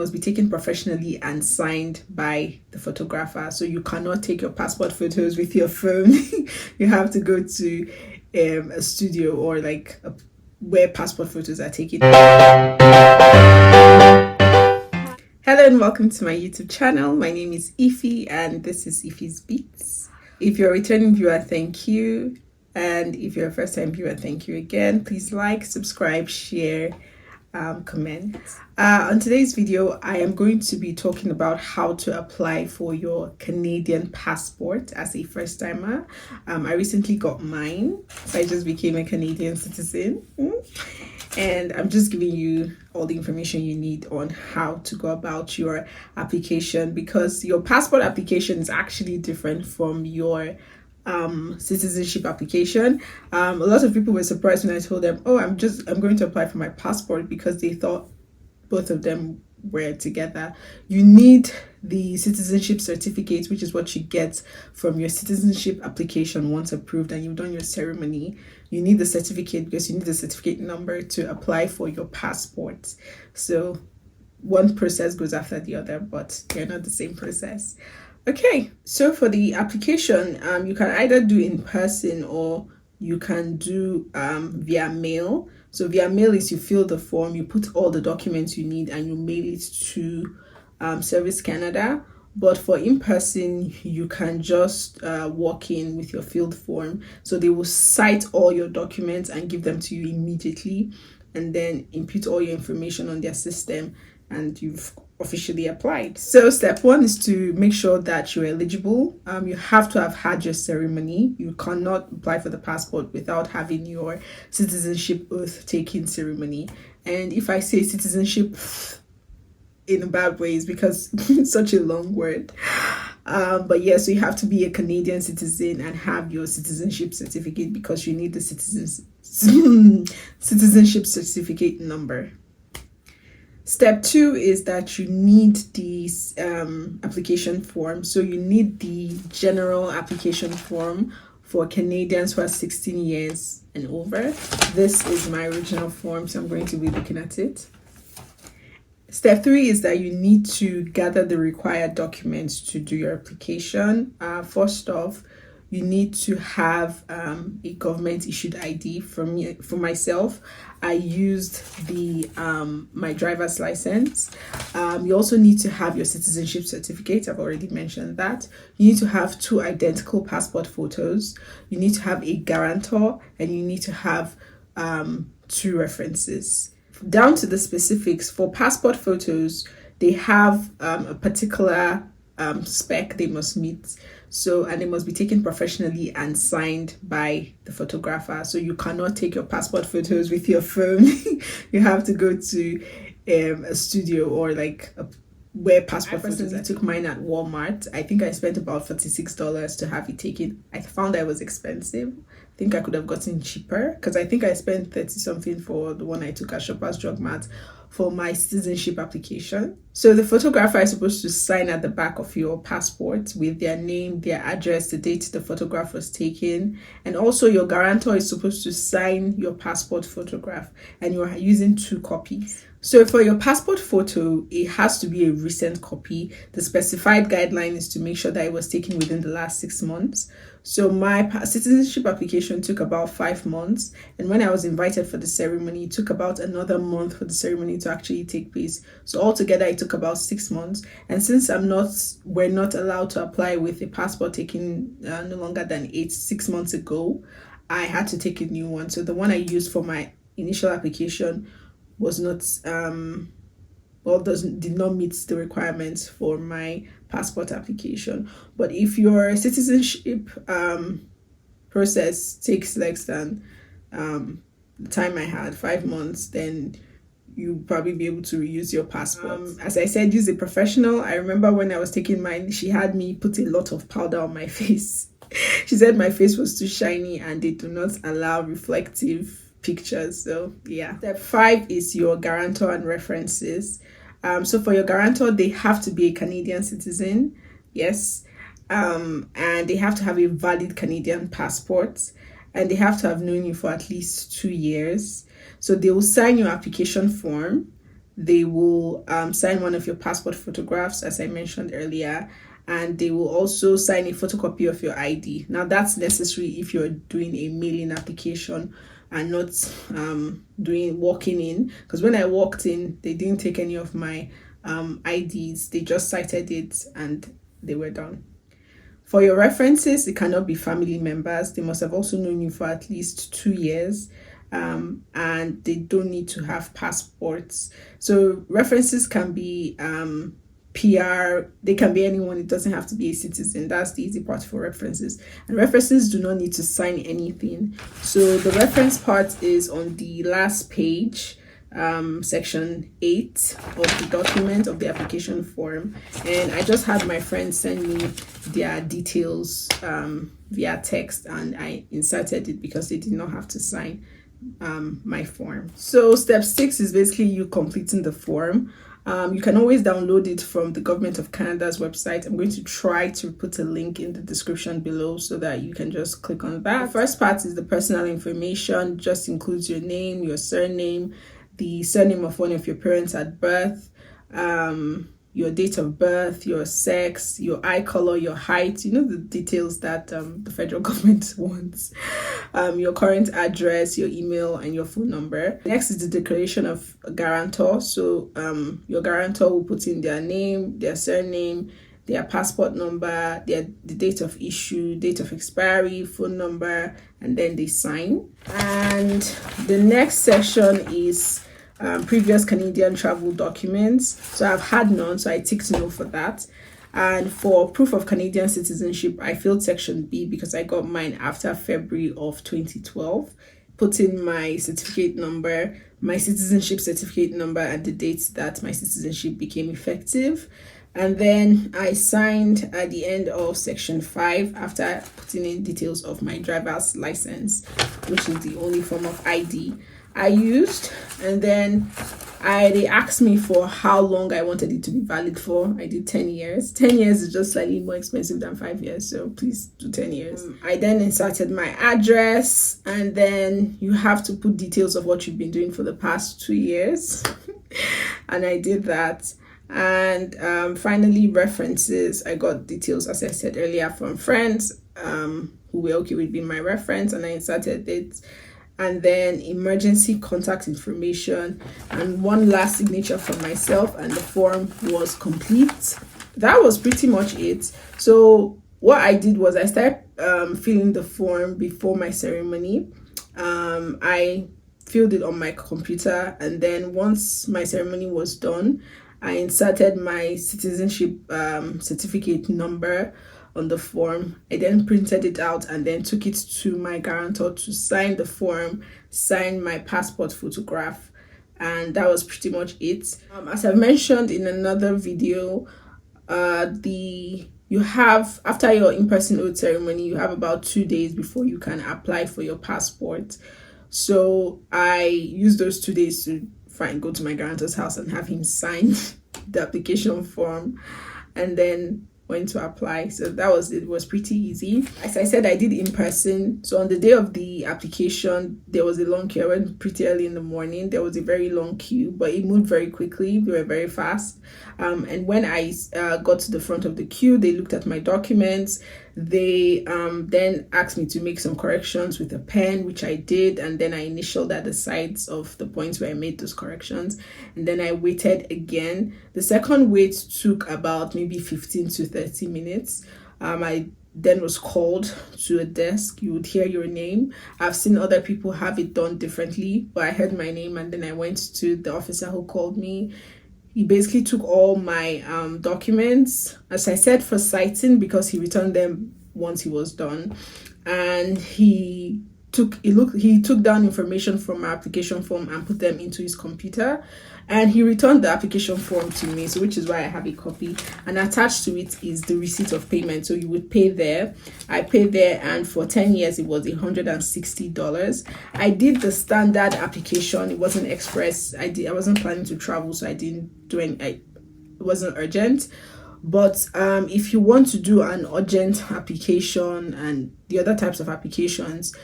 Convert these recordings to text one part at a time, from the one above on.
must be taken professionally and signed by the photographer. So you cannot take your passport photos with your phone. You have to go to a studio or like where passport photos are taken. Hello and welcome to my YouTube channel. My name is Ify and this is Ify's Beats. If you're a returning viewer, thank you. And if you're a first time viewer, thank you again. Please like, subscribe, share, comment. On today's video, I am going to be talking about how to apply for your Canadian passport as a first timer. I recently got mine, so I just became a Canadian citizen. And I'm just giving you all the information you need on how to go about your application, because your passport application is actually different from your citizenship application. A lot of people were surprised when I told them, oh, I'm going to apply for my passport, because they thought both of them were together. You need the citizenship certificate, which is what you get from your citizenship application once approved and you've done your ceremony. You need the certificate because you need the certificate number to apply for your passport. So one process goes after the other, but they're not the same process. Okay, so for the application, you can either do in person or you can do via mail. So via mail is you fill the form, you put all the documents you need and you mail it to Service Canada. But for in person, you can just walk in with your filled form. So they will cite all your documents and give them to you immediately, and then input all your information on their system, and you've officially applied. So step one is to make sure that you're eligible. You have to have had your ceremony. You cannot apply for the passport without having your citizenship oath taking ceremony. And if I say citizenship in a bad way, is because it's such a long word. But yes, so you have to be a Canadian citizen and have your citizenship certificate, because you need the citizenship certificate number. Step two is that you need the application form. So you need the general application form for Canadians who are 16 years and over. This is my original form, so I'm going to be looking at it. Step three is that you need to gather the required documents to do your application. First off, you need to have a government issued ID. For myself, I used the my driver's license. You also need to have your citizenship certificate. I've already mentioned that. You need to have 2 identical passport photos. You need to have a guarantor, and you need to have 2 references. Down to the specifics, for passport photos, they have a particular spec they must meet. So, and they must be taken professionally and signed by the photographer. So you cannot take your passport photos with your phone. You have to go to a studio or like where passport photos. I took mine at Walmart. I think I spent about $46 to have it taken. I found that it was expensive. I think I could have gotten cheaper, because I think I spent 30 something for the one I took at Shoppers Drug Mart for my citizenship application. So the photographer is supposed to sign at the back of your passport with their name, their address, the date the photograph was taken, and also your guarantor is supposed to sign your passport photograph, and you're using 2 copies. So for your passport photo, it has to be a recent copy. The specified guideline is to make sure that it was taken within the last 6 months. So my citizenship application took about 5 months, and when I was invited for the ceremony, it took about another month for the ceremony to actually take place. So altogether, it took about 6 months. And since we're not allowed to apply with a passport taken no longer than 6 months ago, I had to take a new one. So the one I used for my initial application was not did not meet the requirements for my passport application. But if your citizenship process takes less than the time I had, 5 months, then you'll probably be able to reuse your passport. As I said, use a professional. I remember when I was taking mine, she had me put a lot of powder on my face. She said my face was too shiny and they do not allow reflective pictures. So yeah. Step 5 is your guarantor and references. So for your guarantor, they have to be a Canadian citizen. Yes. And they have to have a valid Canadian passport, and they have to have known you for at least 2 years. So they will sign your application form. they will sign one of your passport photographs, as I mentioned earlier, and they will also sign a photocopy of your ID. Now, that's necessary if you're doing a mailing application and not walking in, because when I walked in, they didn't take any of my IDs. They just cited it and they were done. For your references, it cannot be family members. They must have also known you for at least 2 years, and they don't need to have passports. So references can be PR, they can be anyone. It doesn't have to be a citizen. That's the easy part for references. And references do not need to sign anything. So the reference part is on the last page, section 8 of the document of the application form, and I just had my friend send me their details via text, and I inserted it because they did not have to sign my form. So step 6 is basically you completing the form. You can always download it from the Government of Canada's website. I'm going to try to put a link in the description below so that you can just click on that. The first part is the personal information, just includes your name, your surname, the surname of one of your parents at birth, your date of birth, your sex, your eye color, your height, the details that the federal government wants, your current address, your email, and your phone number. Next is the declaration of a guarantor. So your guarantor will put in their name, their surname, their passport number, the date of issue, date of expiry, phone number, and then they sign. And the next section is previous Canadian travel documents. So I've had none, so I ticked no for that. And for proof of Canadian citizenship, I filled section B because I got mine after February of 2012. Put in my certificate number, my citizenship certificate number, and the date that my citizenship became effective. And then I signed at the end of section 5 after putting in details of my driver's license, which is the only form of ID I used. And then they asked me for how long I wanted it to be valid for. I did 10 years. 10 years is just slightly more expensive than 5 years, so please do 10 years. I then inserted my address, and then you have to put details of what you've been doing for the past 2 years. And I did that. And finally, references. I got details, as I said earlier, from friends who were okay with being my reference, and I inserted it. And then emergency contact information, and one last signature from myself, and the form was complete. That was pretty much it. So what I did was I started filling the form before my ceremony. I filled it on my computer, and then once my ceremony was done, I inserted my citizenship certificate number on the form. I then printed it out and then took it to my guarantor to sign the form, sign my passport photograph, and that was pretty much it. As I've mentioned in another video, you have, after your in-person oath ceremony, you have about 2 days before you can apply for your passport. So I used those 2 days to go to my guarantor's house and have him sign the application form, and then went to apply. So that was it. Was pretty easy. As I said, I did in person. So on the day of the application, there was a long queue. I went pretty early in the morning. There was a very long queue, but it moved very quickly. They were very fast. And when I got to the front of the queue, they looked at my documents. They then asked me to make some corrections with a pen, which I did, and then I initialed at the sides of the points where I made those corrections, and then I waited again. The second wait took about maybe 15 to 30 minutes. I then was called to a desk. You would hear your name. I've seen other people have it done differently, but I heard my name, and then I went to the officer who called me. He basically took all my documents, as I said, for citing, because he returned them once he was done, and he took down information from my application form and put them into his computer, and he returned the application form to me, so which is why I have a copy, and attached to it is the receipt of payment. So you would pay there. I paid there, and for 10 years it was $160. I did the standard application. It wasn't express. I wasn't planning to travel, so I didn't do any. It wasn't urgent. But if you want to do an urgent application and the other types of applications,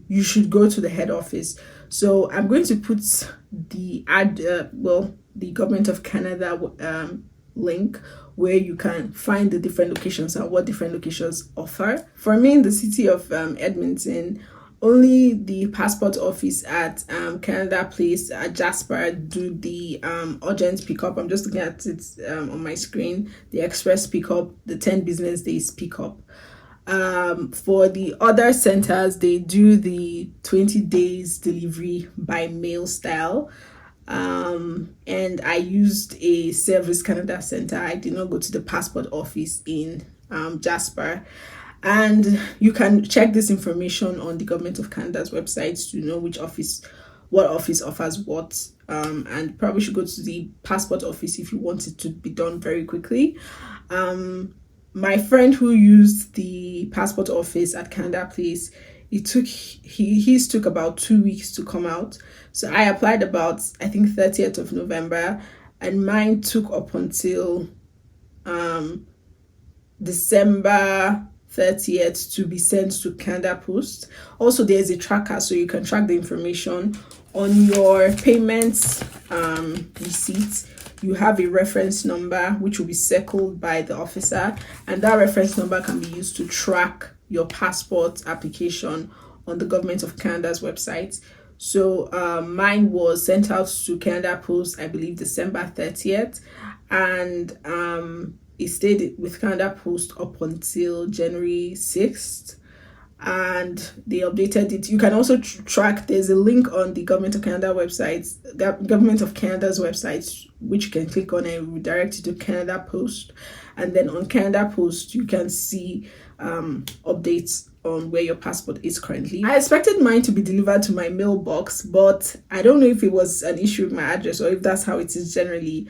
you should go to the head office. So I'm going to put the the Government of Canada link where you can find the different locations and what different locations offer. For me, in the city of Edmonton, only the passport office at Canada Place at Jasper do the urgent pickup. I'm just looking at it on my screen. The express pickup, the 10 business days pickup. For the other centers, they do the 20 days delivery by mail style. And I used a Service Canada center. I did not go to the passport office in Jasper. And you can check this information on the Government of Canada's website to know what office offers what. And probably should go to the passport office if you want it to be done very quickly. My friend who used the passport office at Canada Place, his took about 2 weeks to come out. So I applied about, I think, 30th of November, and mine took up until December 30th to be sent to Canada Post. Also, there's a tracker, so you can track the information on your payments receipts. You have a reference number which will be circled by the officer, and that reference number can be used to track your passport application on the Government of Canada's website. So mine was sent out to Canada Post, I believe, December 30th, and it stayed with Canada Post up until January 6th. And they updated it. You can also track, there's a link on the Government of Canada website, Government of Canada's website, which you can click on and redirect you to Canada Post. And then on Canada Post, you can see updates on where your passport is currently. I expected mine to be delivered to my mailbox, but I don't know if it was an issue with my address or if that's how it is generally.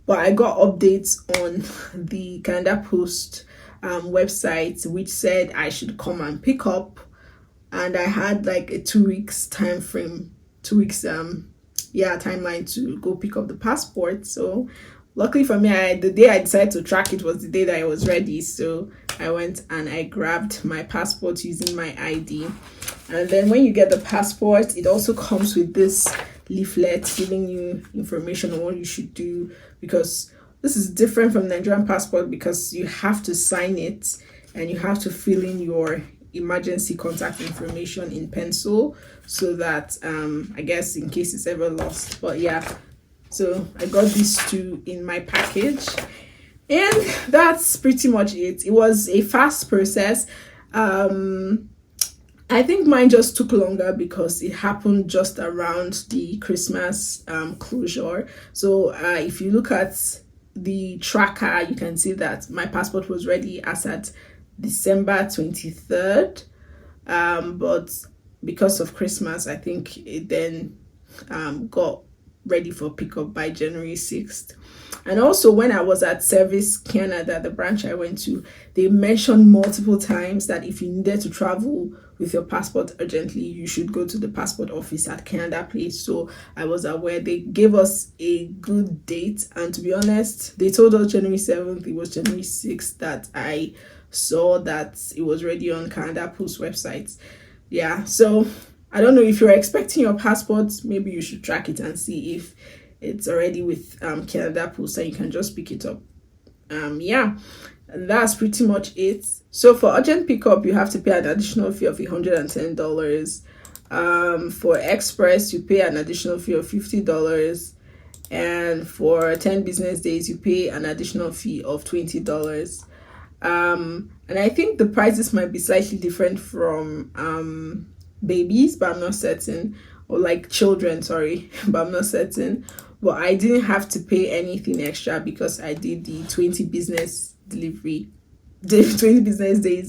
But I got updates on the Canada Post website which said I should come and pick up, and I had like a 2 weeks time frame, 2 weeks timeline to go pick up the passport. So luckily for me, the day I decided to track it was the day that I was ready. So I went and I grabbed my passport using my ID. And then when you get the passport, it also comes with this leaflet giving you information on what you should do, because this is different from Nigerian passport because you have to sign it and you have to fill in your emergency contact information in pencil so that I guess in case it's ever lost. But yeah, so I got these two in my package, and that's pretty much it. It was a fast process. I think mine just took longer because it happened just around the Christmas closure. So if you look at the tracker, you can see that my passport was ready as at December 23rd, but because of Christmas, I think it then got ready for pickup by January 6th. And also, when I was at Service Canada, the branch I went to, they mentioned multiple times that if you needed to travel with your passport urgently, you should go to the passport office at Canada Place. So I was aware. They gave us a good date, and to be honest, they told us January 7th. It was January 6th that I saw that it was ready on Canada Post website. Yeah, so I don't know if you're expecting your passport, maybe you should track it and see if it's already with Canada Post, and you can just pick it up. And that's pretty much it. So for urgent pickup, you have to pay an additional fee of $110. For express, you pay an additional fee of $50, and for 10 business days, you pay an additional fee of $20. And I think the prices might be slightly different from babies, but I'm not certain, or like children, sorry, but I'm not certain. But I didn't have to pay anything extra because I did the 20 business days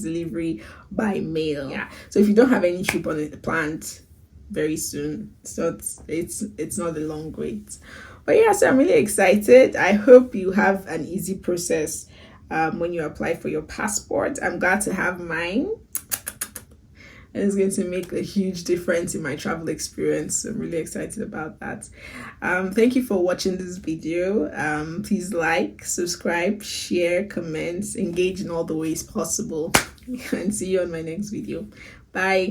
delivery by mail. Yeah. So if you don't have any trip on it planned very soon, so it's not a long wait. But yeah, so I'm really excited. I hope you have an easy process when you apply for your passport. I'm glad to have mine. And it's going to make a huge difference in my travel experience. So I'm really excited about that. Thank you for watching this video. Please like, subscribe, share, comment, engage in all the ways possible. And see you on my next video. Bye.